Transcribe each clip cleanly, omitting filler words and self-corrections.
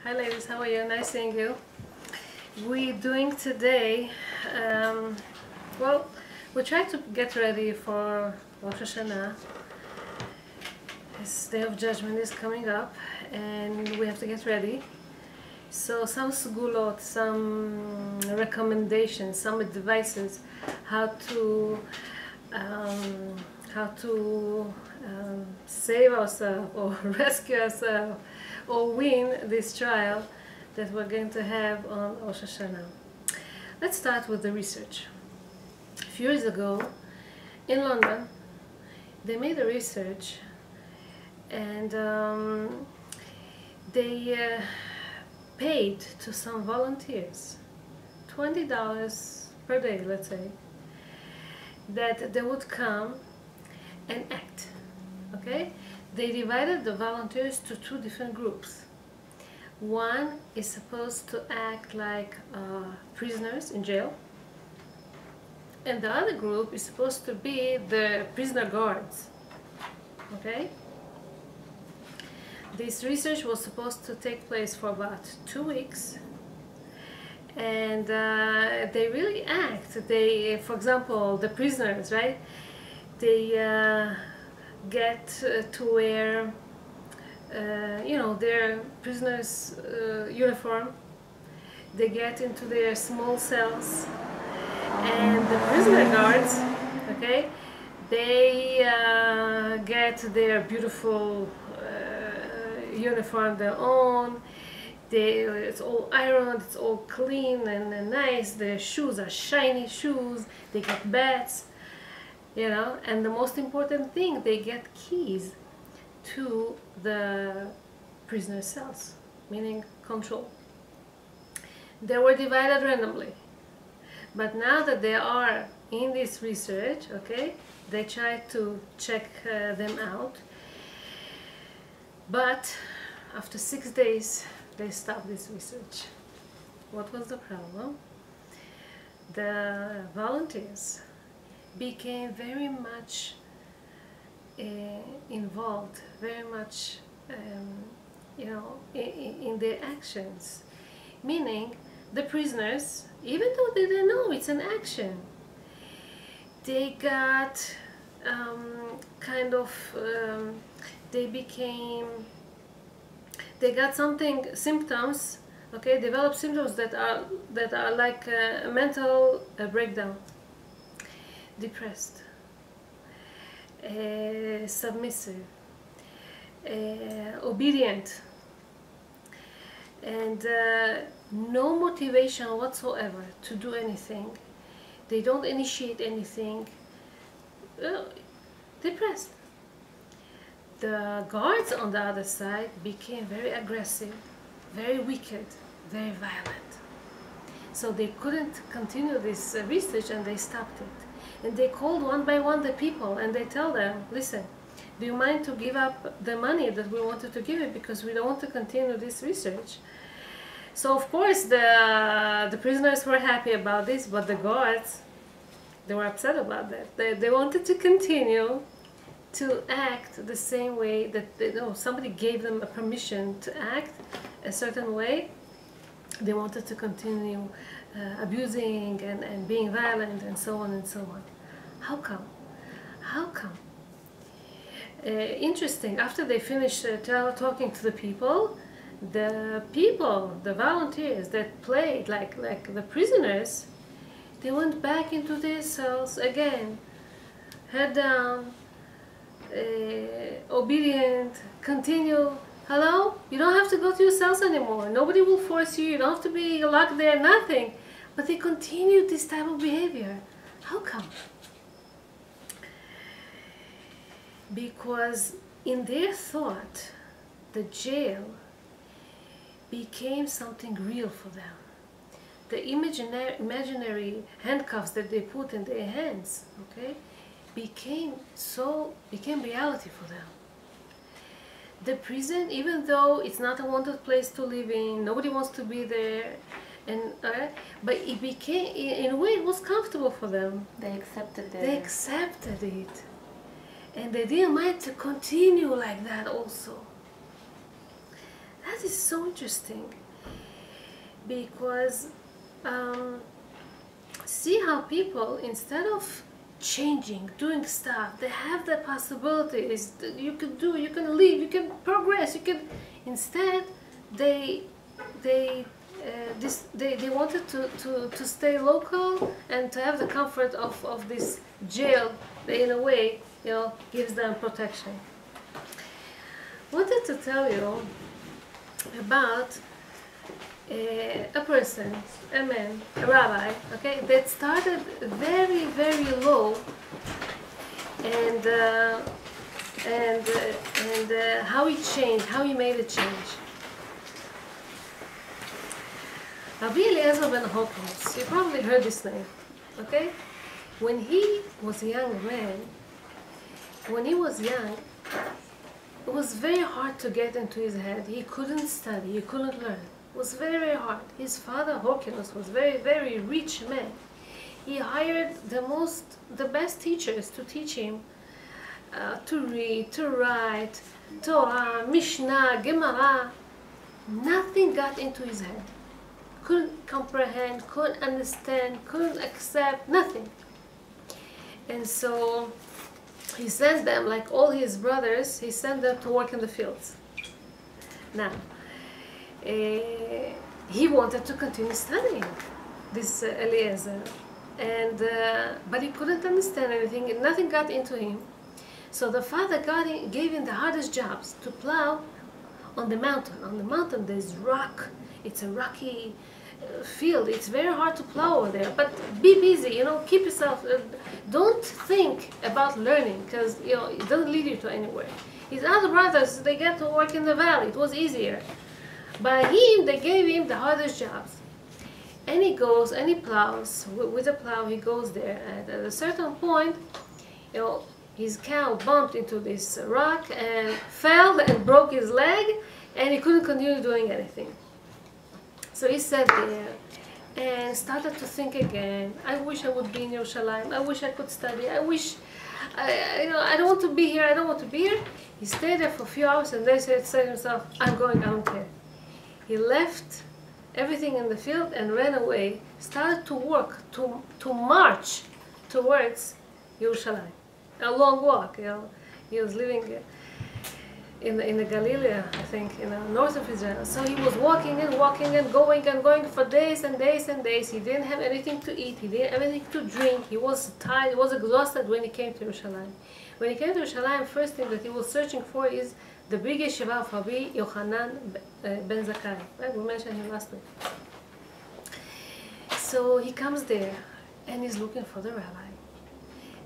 Hi ladies, how are you? Nice seeing you. We're doing today, well, we try to get ready for Rosh Hashanah. This day of judgment is coming up and we have to get ready. So some segulot, some recommendations, some advices how to save ourselves or rescue ourselves or win this trial that we're going to have on Rosh Hashanah. Let's start with the research. A few years ago in London they made a research and they paid to some volunteers $20 per day, let's say, that they would come and act. Okay? They divided the volunteers to two different groups. One is supposed to act like prisoners in jail, and the other group is supposed to be the prisoner guards. Okay? This research was supposed to take place for about 2 weeks, and they really act. They, for example, the prisoners, right? They get to wear, their prisoners' uniform. They get into their small cells, and the prisoner guards, okay, they get their beautiful uniform, their own. It's all ironed, it's all clean and nice. Their shoes are shiny shoes. They get bats, and the most important thing, they get keys to the prisoner cells, meaning control. They were divided randomly, but now that they are in this research, okay, they try to check them out, but after 6 days they stopped this research. What was the problem? The volunteers became very much involved, very much in their actions, meaning the prisoners, even though they didn't know it's an action, they got they got symptoms, okay, developed symptoms that are like a mental breakdown, depressed, submissive, obedient, and no motivation whatsoever to do anything. They don't initiate anything. Depressed. The guards on the other side became very aggressive, very wicked, very violent. So they couldn't continue this research and they stopped it. And they called one by one the people and they tell them, listen, do you mind to give up the money that we wanted to give it because we don't want to continue this research? So of course the prisoners were happy about this, but the guards, they were upset about that. They wanted to continue to act the same way that somebody gave them a permission to act a certain way. They wanted to continue abusing and being violent and so on and so on. How come? How come? Interesting, after they finished talking to the people, the volunteers that played like the prisoners, they went back into their cells again, head down, obedient, continue. Hello? You don't have to go to your cells anymore. Nobody will force you. You don't have to be locked there, nothing. But they continued this type of behavior. How come? Because in their thought, the jail became something real for them. The imaginary handcuffs that they put in their hands, okay, became reality for them. The prison, even though it's not a wanted place to live in, nobody wants to be there, but it became, in a way, it was comfortable for them. They accepted it. They accepted it, and they didn't mind to continue like that also. That is so interesting, because see how people, instead of changing, doing stuff, they have the possibilities that you can do, you can live, you can progress, you can. Instead, they they wanted to stay local and to have the comfort of this jail that in a way, you know, gives them protection. Wanted to tell you about a person, a man, a rabbi, okay, that started very, very low, and how he changed, how he made a change. Rabbi Eliezer ben Hokos, you probably heard this name, okay? When he was a young man, when he was young, it was very hard to get into his head. He couldn't study, he couldn't learn. It was very, very hard. His father, Horkinos, was very, very rich man. He hired the best teachers to teach him to read, to write, Torah, Mishnah, Gemara. Nothing got into his head. Couldn't comprehend, couldn't understand, couldn't accept, nothing. And so he sent them, like all his brothers, he sent them to work in the fields. Now, he wanted to continue studying, this Eliezer, and but he couldn't understand anything, and nothing got into him. So the father gave him the hardest jobs, to plow on the mountain. On the mountain there's rock, it's a rocky field, it's very hard to plow over there, but be busy, you know, keep yourself, don't think about learning, because, you know, it doesn't lead you to anywhere. His other brothers, they get to work in the valley, it was easier. By him, they gave him the hardest jobs. And he goes and he plows, with a plow he goes there, and at a certain point, you know, his cow bumped into this rock and fell and broke his leg, and he couldn't continue doing anything. So he sat there and started to think again. I wish I would be in Yerushalayim. I wish I could study. I wish, you know, I don't want to be here. I don't want to be here. He stayed there for a few hours, and then said to himself, I'm going, I don't care. He left everything in the field and ran away, started to work, to march towards Yerushalayim. A long walk, you know. He was living in the Galilee, I think, in the north of Israel. So he was walking and going for days and days and days. He didn't have anything to eat. He didn't have anything to drink. He was tired. He was exhausted when he came to Yerushalayim. When he came to Yerushalayim, first thing that he was searching for is the big yeshiva of Rabbi Yochanan ben Zakkai. Right? We mentioned him last week. So he comes there and he's looking for the rabbi.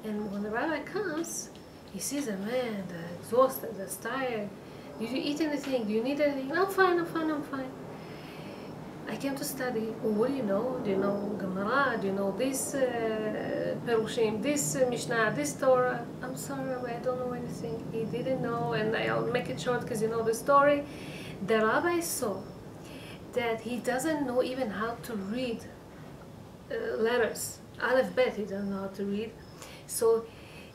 And when the rabbi comes, he sees a man that's exhausted, that's tired. Did you eat anything? Do you need anything? I'm fine, I'm fine, I'm fine. I came to study. Well, what do you know? Do you know Gemara? Do you know this Perushim, this Mishnah, this Torah? I'm sorry, Rabbi, I don't know anything. He didn't know, and I'll make it short because you know the story. The rabbi saw that he doesn't know even how to read letters. Aleph Bet, he doesn't know how to read. So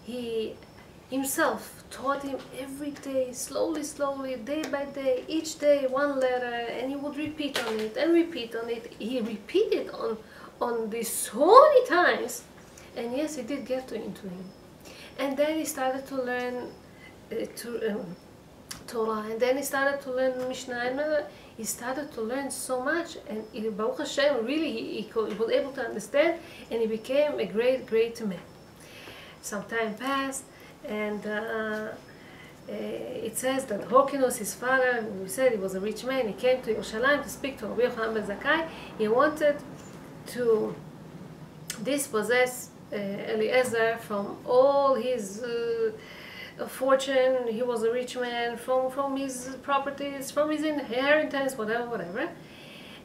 he himself taught him every day, slowly, slowly, day by day, each day one letter, and he would repeat on it and repeat on it. He repeated on this so many times, and yes, it did get into him. And then he started to learn Torah, and then he started to learn Mishnah, and he started to learn so much, and Baruch Hashem, really, he was able to understand, and he became a great, great man. Some time passed, and it says that Horkinos, his father, we said he was a rich man, he came to Yerushalayim to speak to Rabbi Yochanan ben Zakkai. He wanted to dispossess Eliezer from all his fortune. He was a rich man, from his properties, from his inheritance, whatever.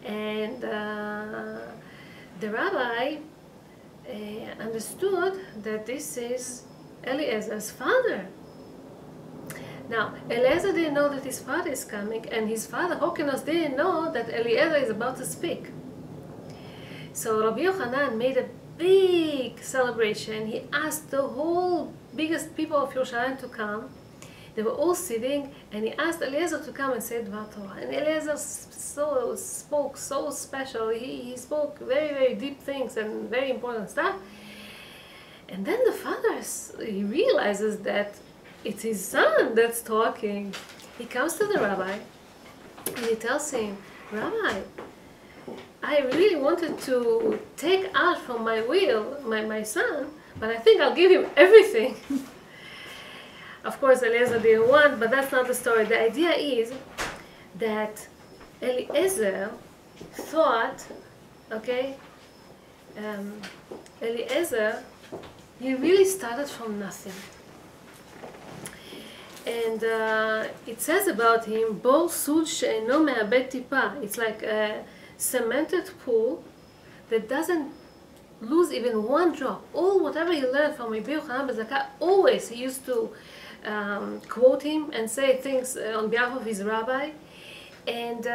And the rabbi understood that this is Eliezer's father. Now, Eliezer didn't know that his father is coming, and his father, Horkinos, didn't know that Eliezer is about to speak. So Rabbi Yochanan made a big celebration. He asked the whole biggest people of Yerushalayim to come, They were all sitting, and he asked Eliezer to come and say Dvar Torah. And Eliezer spoke so special. He spoke very, very deep things and very important stuff. And then the father, he realizes that it's his son that's talking. He comes to the rabbi, and he tells him, Rabbi, I really wanted to take out from my will my son, but I think I'll give him everything. Of course, Eliezer didn't want, but that's not the story. The idea is that Eliezer thought, okay, Eliezer, he really started from nothing. And it says about him, Bor sud she'eno me'abed tipa. It's like a cemented pool that doesn't lose even one drop. All whatever he learned from Rabbi Yochanan ben Zakkai, always he used to quote him and say things on behalf of his rabbi. And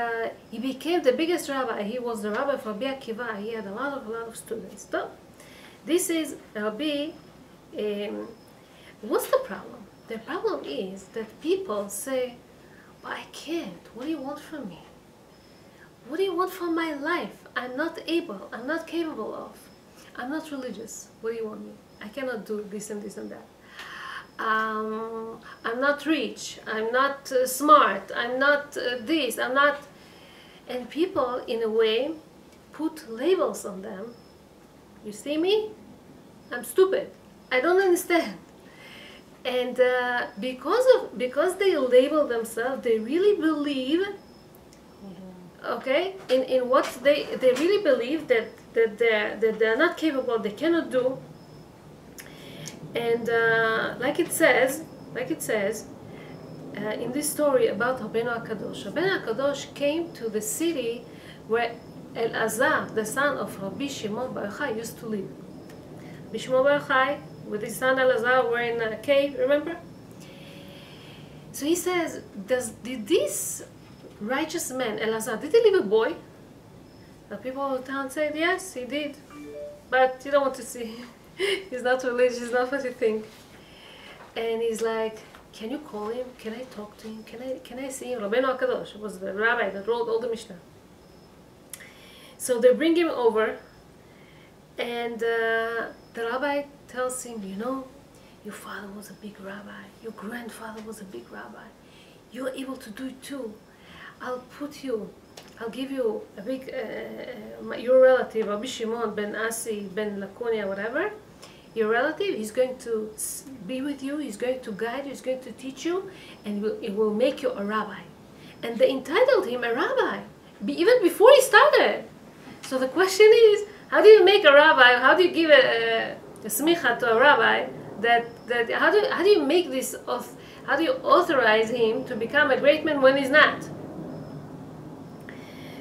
he became the biggest rabbi. He was the rabbi for Rabbi Akiva. He had a lot of students. So, this is Rabbi. What's the problem? The problem is that people say, but I can't. What do you want from me? What do you want from my life? I'm not able. I'm not capable of. I'm not religious. What do you want me? I cannot do this and this and that. I'm not rich. I'm not smart. I'm not this. I'm not... And people, in a way, put labels on them. You see me? I'm stupid. I don't understand. And because they label themselves, they really believe, okay, in what they really believe that they're not capable, they cannot do. And like it says in this story about Rabbeinu HaKadosh. Rabbeinu HaKadosh came to the city where Elazar, the son of Rabbi Shimon Bar Yochai, used to live. Rabbi Shimon Bar Yochai with his son Elazar were in a cave, remember? So he says, did this righteous man, Elazar, did he leave a boy? The people of the town said, yes, he did. But you don't want to see. He's not religious, he's not what you think. And he's like, can you call him? Can I talk to him? Can I see him? Rabbeinu HaKadosh was the rabbi that wrote all the Mishnah. So they bring him over, and the rabbi tells him, you know, your father was a big rabbi, your grandfather was a big rabbi, you're able to do it too. I'll give you a big, your relative, Rabbi Shimon ben Asi ben Lakonia, whatever, your relative, he's going to be with you, he's going to guide you, he's going to teach you, and it will make you a rabbi. And they entitled him a rabbi, even before he started. So the question is, how do you make a rabbi, how do you give a smicha to a rabbi, how do you make this, how do you authorize him to become a great man when he's not?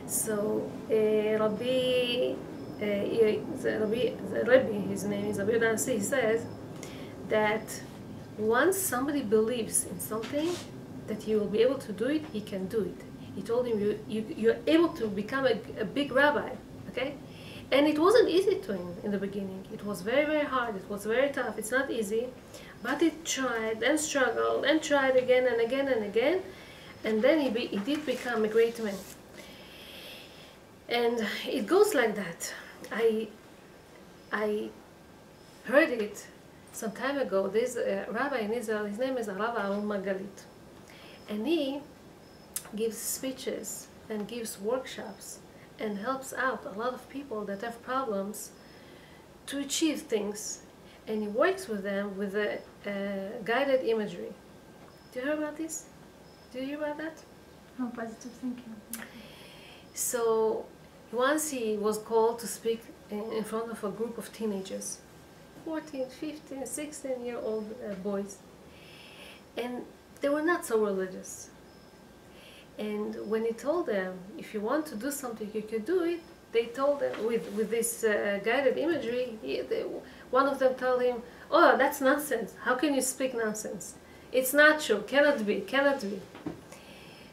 So Rabbi, his name is Rabbi Yehoshua, he says that once somebody believes in something, that he will be able to do it, he can do it. He told him, you're able to become a big rabbi, okay? And it wasn't easy to him in the beginning. It was very, very hard. It was very tough. It's not easy. But he tried and struggled and tried again and again and again. And then he did become a great man. And it goes like that. I heard it some time ago. There's a rabbi in Israel. His name is Rabbi Aaron Margalit. And he gives speeches and gives workshops and helps out a lot of people that have problems to achieve things. And he works with them with a guided imagery. Do you hear about this? Do you hear about that? Oh, positive thinking. So once he was called to speak in front of a group of teenagers, 14, 15, 16-year-old boys. And they were not so religious. And when he told them, if you want to do something, you can do it, they told them, with this guided imagery, one of them told him, oh, that's nonsense. How can you speak nonsense? It's not true. Cannot be. Cannot be.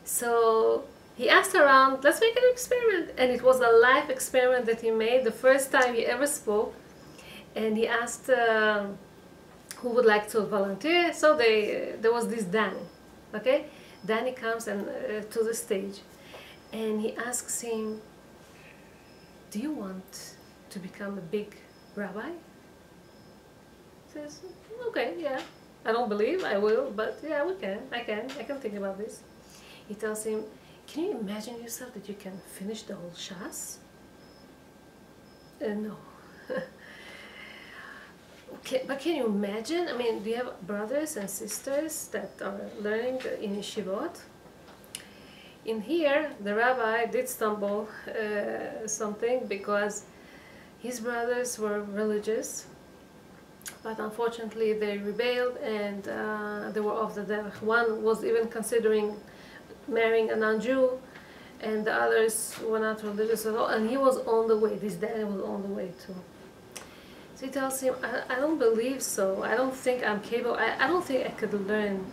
So he asked around, let's make an experiment. And it was a live experiment that he made, the first time he ever spoke. And he asked who would like to volunteer. So there was this Dan. Okay? Then he comes and to the stage, and he asks him, do you want to become a big rabbi? He says, okay, yeah. I don't believe I will, but yeah, I can think about this. He tells him, can you imagine yourself that you can finish the whole Shas? No. But can you imagine? I mean, do you have brothers and sisters that are learning in yeshivot? In here, the rabbi did stumble something because his brothers were religious, but unfortunately they rebelled and they were off the derech. One was even considering marrying a non-Jew, and the others were not religious at all, and he was on the way. This daddy was on the way too. So he tells him, I don't believe so. I don't think I'm capable. I don't think I could learn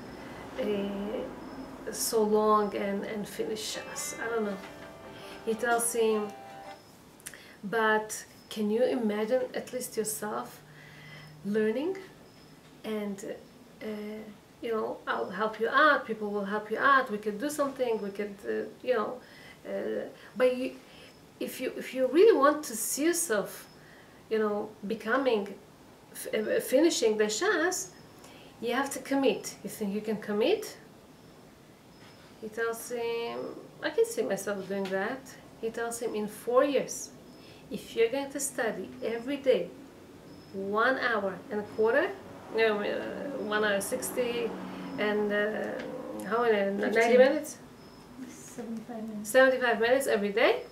so long and finish Shas. I don't know. He tells him, but can you imagine at least yourself learning, and you know, I'll help you out, people will help you out, we could do something, we could you know, but if you really want to see yourself, you know, becoming, finishing the Shas, you have to commit. You think you can commit? He tells him, I can see myself doing that. He tells him, in 4 years, if you're going to study every day 1 hour and a quarter, you know, 1 hour 60 and how many, 90 minutes? 75 minutes. 75 minutes every day.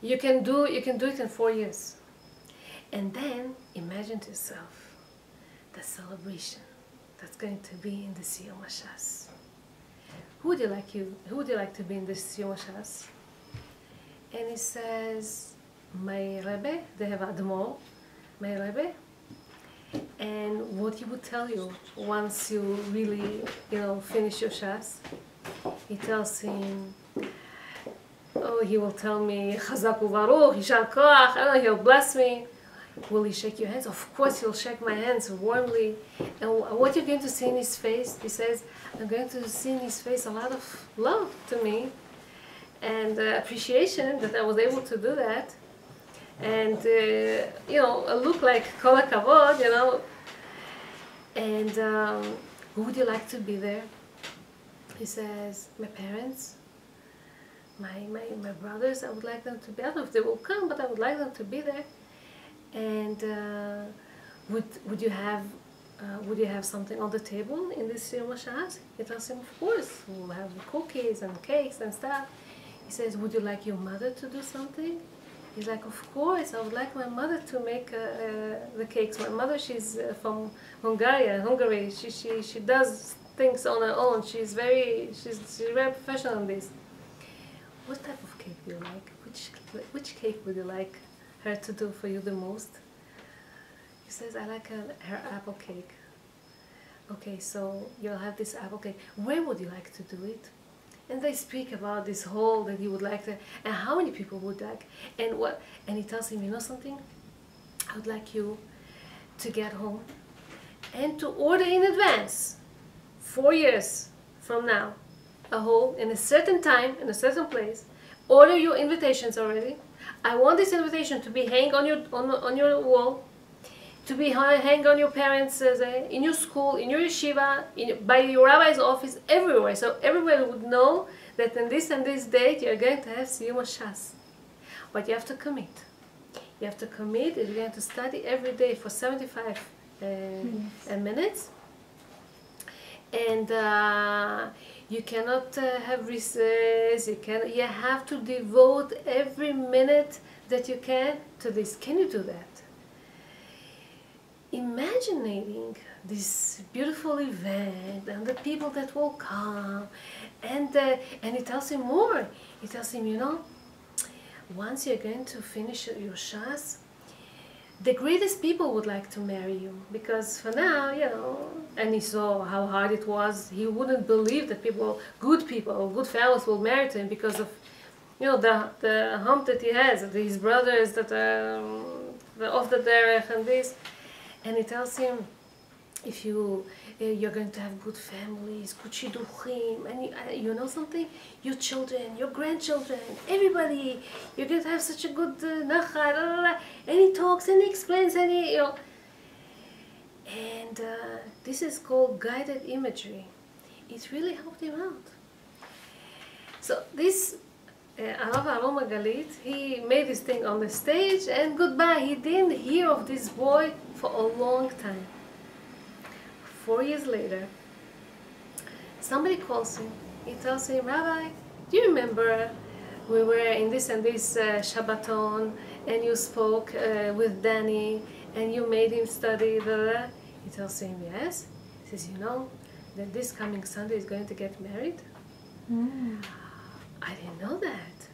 You can do it in 4 years. And then imagine to yourself the celebration that's going to be in the Siyum Shas. Who would you like to be in the Siyum Shas? And he says, my Rebbe, they have Admor, my Rebbe, and what he would tell you once you really, you know, finish your Shas. He tells him, oh, he will tell me, Chazak u'Baruch, Yishar Koach, I don't know, he'll bless me. Will he shake your hands? Of course he'll shake my hands warmly. And what you're going to see in his face, he says, I'm going to see in his face a lot of love to me and appreciation that I was able to do that. And, you know, a look like kol hakavod, you know. And who would you like to be there? He says, my parents, my brothers, I would like them to be, I don't know if they will come, but I would like them to be there. And would you have something on the table in this Siyum Shas? He tells him, of course, we'll have cookies and cakes and stuff. He says, would you like your mother to do something? He's like, of course, I would like my mother to make the cakes. My mother, she's from Hungary. She does things on her own. She's very professional in this. What type of cake do you like? Which cake would you like her to do for you the most? He says, I like her apple cake. Okay, so you'll have this apple cake. Where would you like to do it? And they speak about this hall that he would like to, and how many people would like, and what. And he tells him, you know something? I would like you to get home and to order in advance, 4 years from now, a hall in a certain time, in a certain place. Order your invitations already. I want this invitation to be hanged on your wall, to be hanged on your parents' in your school, in your yeshiva, by your rabbi's office, everywhere. So everybody would know that on this and this date you're going to have Siyum Shas. But you have to commit. You have to commit. You're going to study every day for 75 minutes. And you cannot have recess. You have to devote every minute that you can to this. Can you do that? Imagining this beautiful event and the people that will come, and he tells him more. He tells him, you know, once you're going to finish your Shas, the greatest people would like to marry you, because for now, you know, and he saw how hard it was. He wouldn't believe that good people, good fellows will marry to him because of, you know, the hump that he has, his brothers that are off the derech and this. And he tells him, if you're going to have good families, good shidduchim, and you know something, your children, your grandchildren, everybody, you're going to have such a good nachar, and he talks and he explains and he, and this is called guided imagery. It really helped him out. So this Arav Aron Magalit, he made this thing on the stage and goodbye. He didn't hear of this boy for a long time. 4 years later, somebody calls him. He tells him, Rabbi, do you remember we were in this and this Shabbaton and you spoke with Danny and you made him study, blah, blah. He tells him, yes. He says, you know that this coming Sunday is going to get married? I didn't know that.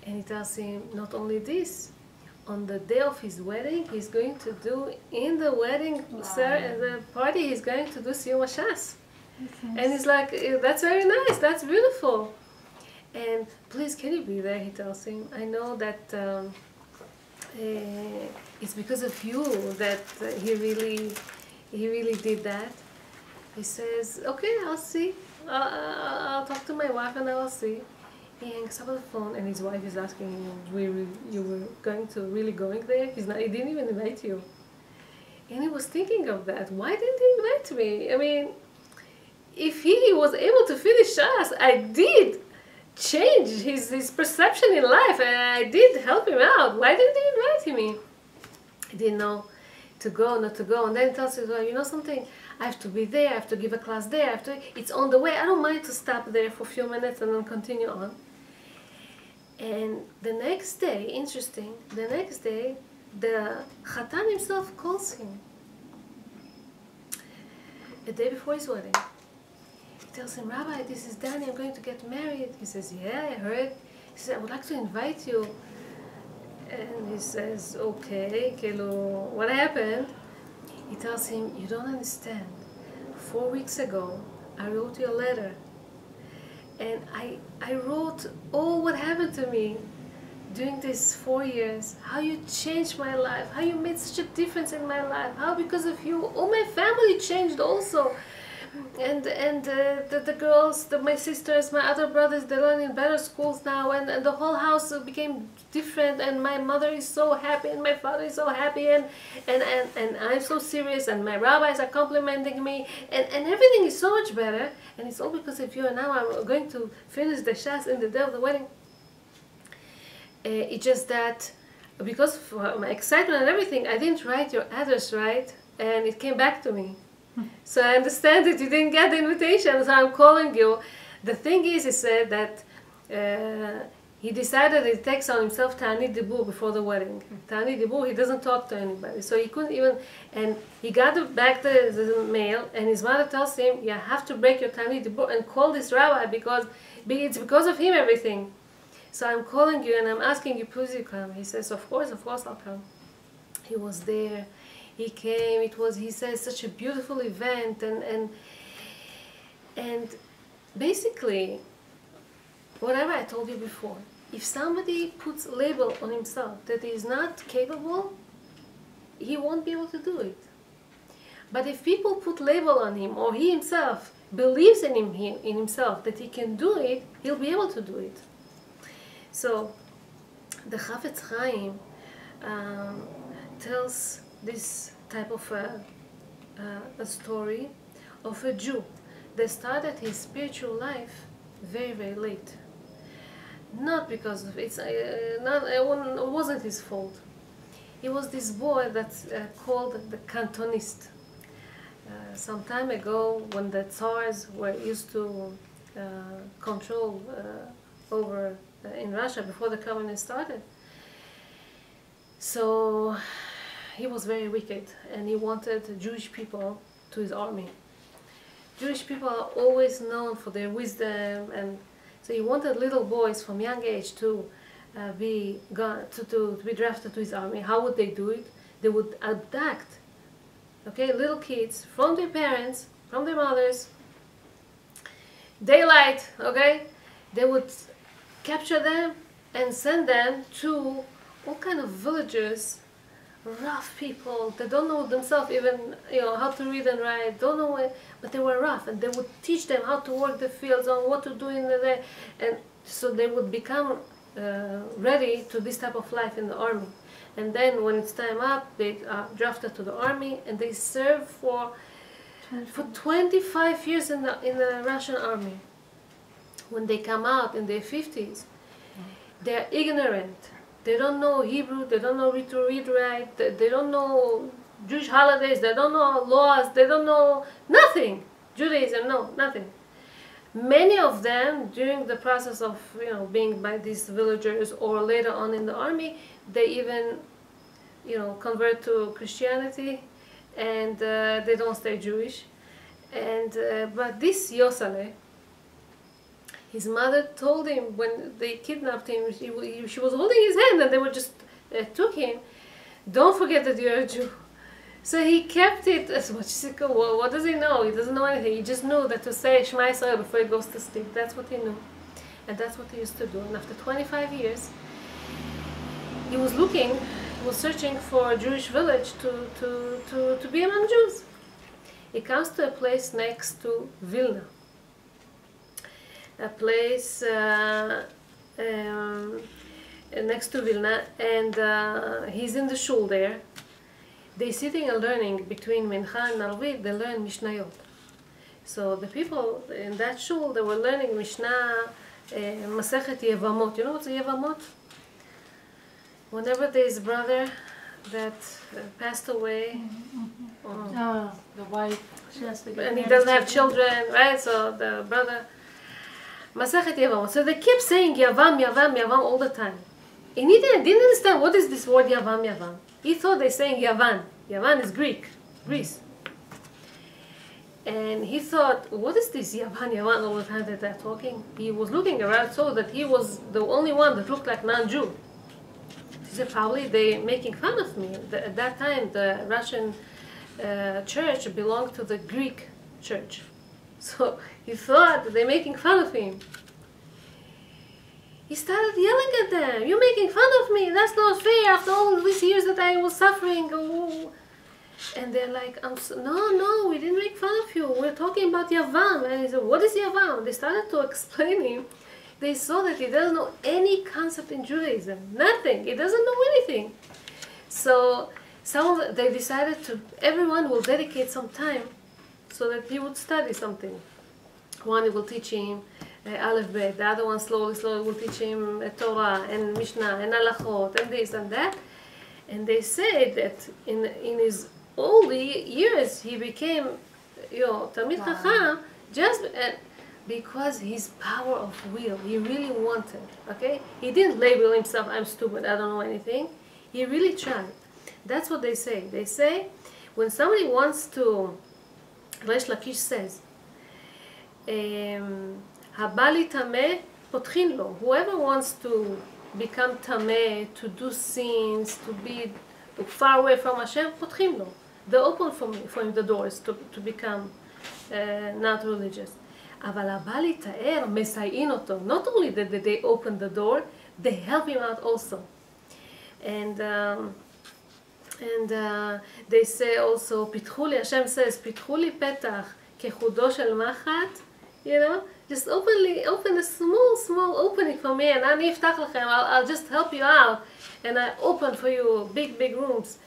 And he tells him, not only this, on the day of his wedding, he's going to do, in the wedding the party, he's going to do shiur Shas. And he's like, that's very nice, that's beautiful. And please, can you be there, he tells him. I know that it's because of you that he really did that. He says, okay, I'll see. I'll talk to my wife and I'll see. He hangs up on the phone and his wife is asking him, you were really going there? He didn't even invite you. And he was thinking of that. Why didn't he invite me? I mean, if he was able to finish us, I did change his perception in life and I did help him out. Why didn't he invite me? He didn't know to go, not to go. And then he tells us, well, you know something? I have to be there, I have to give a class there, it's on the way. I don't mind to stop there for a few minutes and then continue on. And the next day, interesting, the next day, the Chatan himself calls him. A day before his wedding. He tells him, Rabbi, this is Danny, I'm going to get married. He says, yeah, I heard. He says, I would like to invite you. And he says, okay, Kilo, what happened? He tells him, you don't understand. 4 weeks ago, I wrote you a letter. And I wrote all what happened to me during these 4 years. How you changed my life. How you made such a difference in my life. How because of you, all my family changed also. And the girls, my sisters, my other brothers, they learn in better schools now, and the whole house became different, and my mother is so happy, and my father is so happy, and I'm so serious, and my rabbis are complimenting me, and everything is so much better, and it's all because of you, and now I'm going to finish the Shas in the day of the wedding. It's just that, because of my excitement and everything, I didn't write your address right, and it came back to me. So I understand that you didn't get the invitation, so I'm calling you. The thing is, he said that he decided he takes on himself Ta'anit Dibur before the wedding. Ta'anit Dibur, he doesn't talk to anybody. So he couldn't even, and he got back the mail, and his mother tells him, you have to break your Ta'anit Dibur and call this rabbi because it's because of him everything. So I'm calling you and I'm asking you, please you come. He says, of course I'll come. He was there. He came, he says, such a beautiful event, and basically, whatever I told you before, if somebody puts a label on himself that he is not capable, he won't be able to do it. But if people put label on him, or he himself believes in himself that he can do it, he'll be able to do it. So, the Chafetz Chaim tells this type of a story of a Jew that started his spiritual life very, very late. Not because of it wasn't his fault. He was this boy that's called the Cantonist. Some time ago, when the Tsars were used to control over in Russia before the communists started. So he was very wicked, and he wanted Jewish people to his army. Jewish people are always known for their wisdom, and so he wanted little boys from young age to be drafted to his army. How would they do it? They would abduct, little kids from their parents, from their mothers. Daylight, they would capture them and send them to all kind of villages rough people. They don't know themselves even, how to read and write. Don't know it, but they were rough, and they would teach them how to work the fields, on what to do in the day, and so they would become ready to this type of life in the army. And then when it's time up, they are drafted to the army, and they serve for 25 years in the Russian army. When they come out in their 50s, they're ignorant. They don't know Hebrew, they don't know to read right, they don't know Jewish holidays, they don't know laws, they don't know nothing. Judaism, no, nothing. Many of them, during the process of being by these villagers or later on in the army, they even convert to Christianity, and they don't stay Jewish. And but this Yosale, his mother told him when they kidnapped him, she was holding his hand, and they were just took him. Don't forget that you're a Jew. So he kept it as much as he could. Well, what does he know? He doesn't know anything. He just knew that to say Shema Yisrael before he goes to sleep. That's what he knew. And that's what he used to do. And after 25 years, he was searching for a Jewish village to be among Jews. He comes to a place next to Vilna. A place next to Vilna, and he's in the shul there. They're sitting and learning between Mincha and Arvit. They learn Mishnayot. So the people in that shul, they were learning Mishnah, Masechet Yevamot. You know what's Yevamot? Whenever there is a brother that passed away, the wife, she has to get and he doesn't have children, right? So the brother, Masechet Yevamot. So they keep saying Yavam, Yavam, Yavam all the time. And he didn't understand what is this word Yavam, Yavam. He thought they're saying Yavan. Yavan is Greece. And he thought, what is this Yavan, Yavan all the time that they're talking? He was looking around, so that he was the only one that looked like non-Jew. He said, probably they're making fun of me. At that time, the Russian church belonged to the Greek church. So he thought that they're making fun of him. He started yelling at them, "You're making fun of me, that's not fair after all these years that I was suffering." Oh. And they're like, no, we didn't make fun of you, we're talking about Yavam. And he said, what is Yavam? They started to explain him. They saw that he doesn't know any concept in Judaism, nothing, he doesn't know anything. So they decided everyone will dedicate some time so that he would study something. One will teach him Aleph Bet, the other one slowly will teach him Torah and Mishnah and Halachot and this and that. And they say that in his old years he became Talmid Chacham just because his power of will. He really wanted. Okay, he didn't label himself, "I'm stupid, I don't know anything." He really tried. That's what they say. They say when somebody wants to, Resh Lakish says, Habali tameh potchin lo. Whoever wants to become tameh, to do sins, to be far away from Hashem, potchin lo. They open for him the doors to become not religious. Aval habali ta'er mesayin oto. Not only that they open the door, they help him out also. And they say also, Pitchuli, Hashem says, Pitchuli petach kechudo shel machat. Just open a small opening for me, and ani iftach lachem. I'll just help you out, and I open for you big rooms.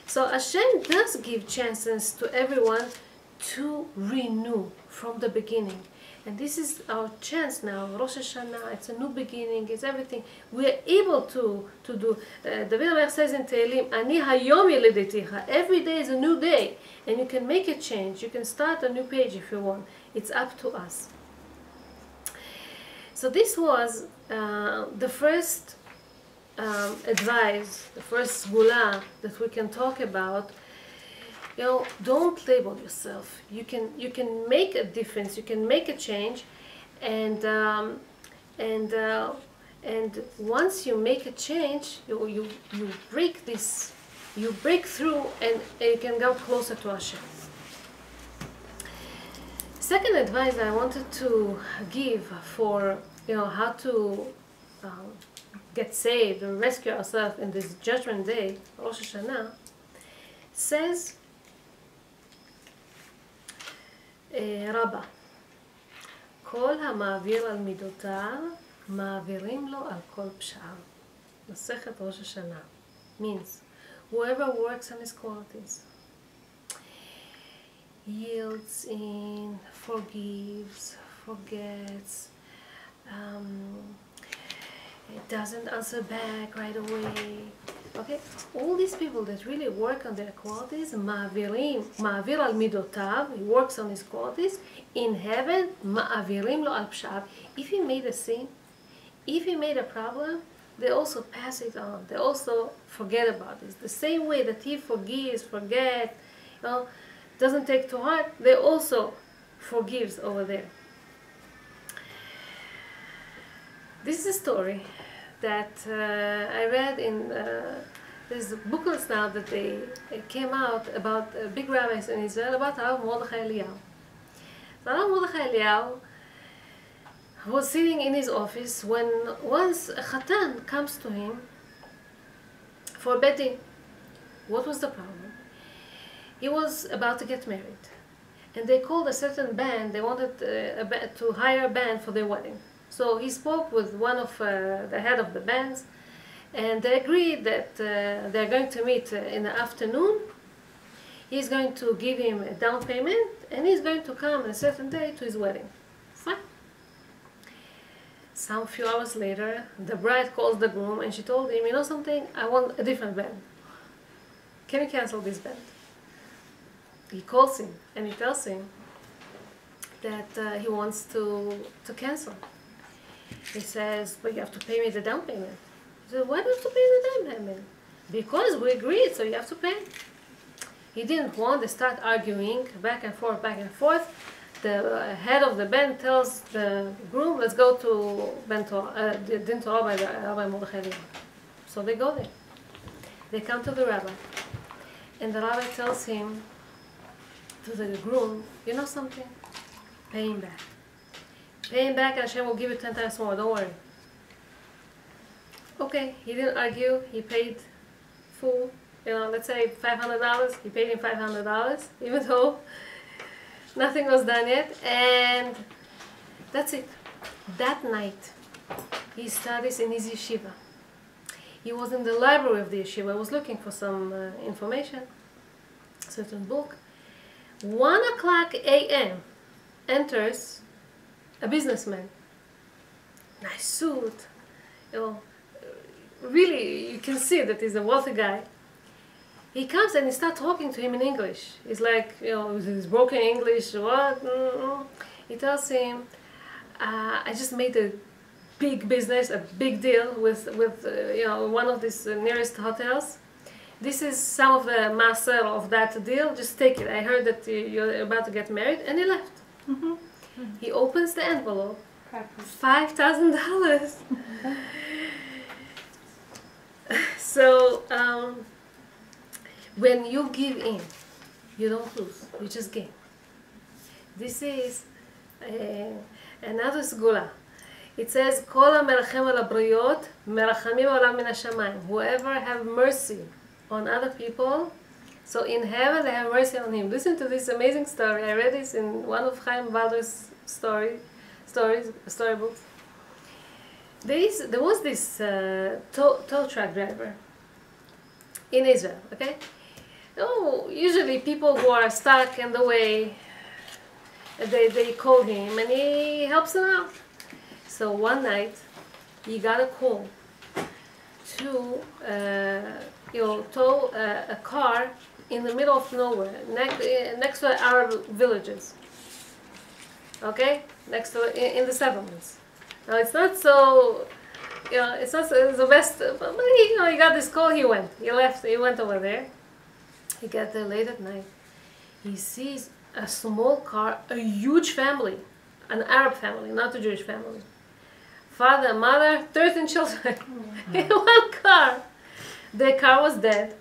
So Hashem does give chances to everyone to renew from the beginning, and this is our chance now. Rosh Hashanah, it's a new beginning, it's everything. We are able to do. David HaMelech says in Tehillim, Ani hayom yeledeticha. Every day is a new day, and you can make a change. You can start a new page if you want. It's up to us. So this was the first advice, the first segulot that we can talk about. Don't label yourself. You can make a difference. You can make a change, and once you make a change, you break this, you break through, and you can go closer to Hashem. Second advice I wanted to give for how to get saved and rescue ourselves in this Judgment Day, Rosh Hashanah, says, רבה, כל המעביר על מידותיו, מעבירים לו על כל פשעיו. מסכת ראש השנה. Means, whoever works on his qualities, yields in, forgives, forgets, it doesn't answer back right away. Okay, all these people that really work on their qualities, ma'avir al midotav, he works on his qualities. In heaven, ma'avirim lo al pshav. If he made a sin, if he made a problem, they also pass it on. They also forget about this. The same way that he forgives, forgets, doesn't take to heart, they also forgives over there. This is a story that I read in there's booklets now that they came out about big rabbis in Israel about Rav Mordechai Eliyahu. So Rav Mordechai Eliyahu was sitting in his office when once a Chatan comes to him for betting. What was the problem? He was about to get married, and they called a certain band. They wanted to hire a band for their wedding. So he spoke with one of the head of the bands, and they agreed that they're going to meet in the afternoon. He's going to give him a down payment, and he's going to come on a certain day to his wedding. Fine. Some few hours later, the bride calls the groom, and she told him, you know something, I want a different band. Can you cancel this band? He calls him, and he tells him that he wants to cancel. He says, but you have to pay me the down payment. He said, why do you have to pay the down payment? Because we agreed, so you have to pay. He didn't want. They start arguing back and forth, back and forth. The head of the band tells the groom, let's go to Din Torah by Rabbi Mordechai Eliyahu. So they go there. They come to the rabbi. And the rabbi tells him, to the groom, you know something? Pay him back. Pay him back and Hashem will give you 10 times more, don't worry. Okay, he didn't argue, he paid full, let's say $500, he paid him $500, even though nothing was done yet, and that's it. That night, he studies in his yeshiva. He was in the library of the yeshiva, I was looking for some information, certain book. 1 o'clock a.m. enters a businessman, nice suit, really you can see that he's a wealthy guy. He comes and he starts talking to him in English. He's like, with his broken English, what? He tells him, I just made a big business, a big deal with one of these nearest hotels. This is some of the master of that deal, just take it. I heard that you're about to get married, and he left. Mm-hmm. He opens the envelope, $5,000. So, when you give in, you don't lose, you just gain. This is another segulot. It says, "Kol ha-merachem al habriyot, merachamim olam min hashamayim." Whoever have mercy on other people, so in heaven they have mercy on him. Listen to this amazing story. I read this in one of Chaim Valder's storybooks. There was this tow truck driver in Israel, okay? Usually people who are stuck in the way, they call him and he helps them out. So one night he got a call to tow a car in the middle of nowhere, next to Arab villages. Okay, next to in the settlements. Now it's not so, it's not the best. But he got this call. He went. He left. He went over there. He got there late at night. He sees a small car, a huge family, an Arab family, not a Jewish family. Father, mother, 13 children in one car. The car was dead,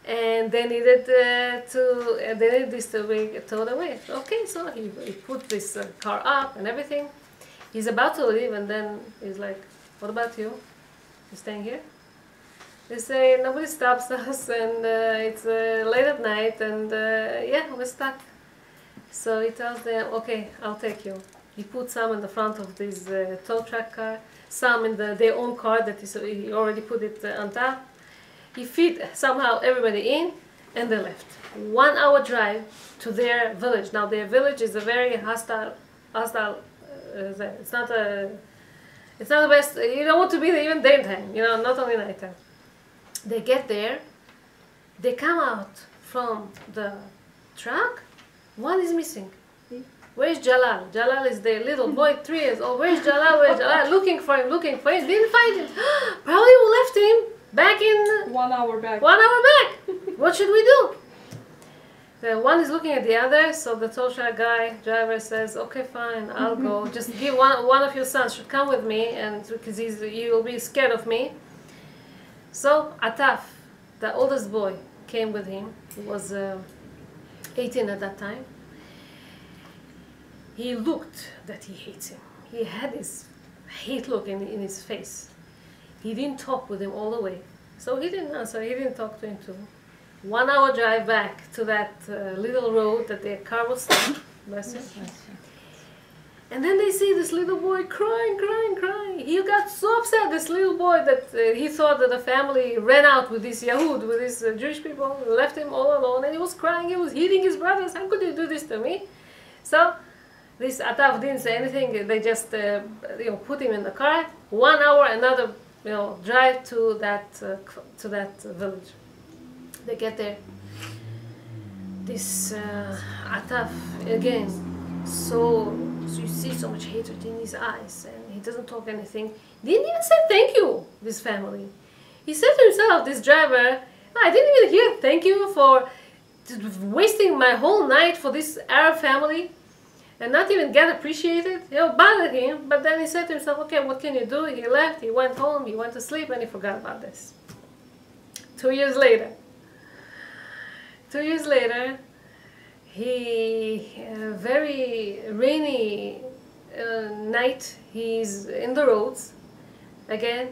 and they needed this to be towed away. Okay, so he put this car up and everything. He's about to leave, and then he's like, "What about you?" You staying here? They say nobody stops us, and it's late at night, and yeah, we're stuck. So he tells them, okay, I'll take you. He put some in the front of this tow truck car, some in their own car that he already put it on top. He fit somehow everybody in, and they left. 1 hour drive to their village. Now their village is a very hostile. It's not the best. You don't want to be there even daytime. You know, not only nighttime. They get there. They come out from the truck. One is missing. Where's Jalal? Jalal is the little boy, 3 years old. Where's Jalal? Where's Jalal? Looking for him. Didn't find him. Probably we left him back in 1 hour back. 1 hour back. What should we do? The one is looking at the other, so the tow truck driver says, okay, fine, I'll go. Just give one of your sons should come with me, and because you will be scared of me. So Ataf, the oldest boy, came with him. He was 18 at that time. He looked that he hates him. He had this hate look in his face. He didn't talk with him all the way. So he didn't answer, he didn't talk to him too. 1 hour drive back to that little road that their car was stuck. Bless you. And then they see this little boy crying. He got so upset, this little boy, that he thought that the family ran out with this Yahud, with these Jewish people, left him all alone, and he was crying, he was hitting his brothers. How could you do this to me? So this Ataf didn't say anything. They just put him in the car. 1 hour, another drive to that village. They get there. This Ataf again, so you see so much hatred in his eyes, and he doesn't talk anything. Didn't even say thank you. This family. He said to himself, this driver, I didn't even hear thank you for wasting my whole night for this Arab family, and not even get appreciated. Bothered him. But then he said to himself, okay, what can you do? He left. He went home. He went to sleep, and he forgot about this. 2 years later. 2 years later, very rainy night, he's in the roads again.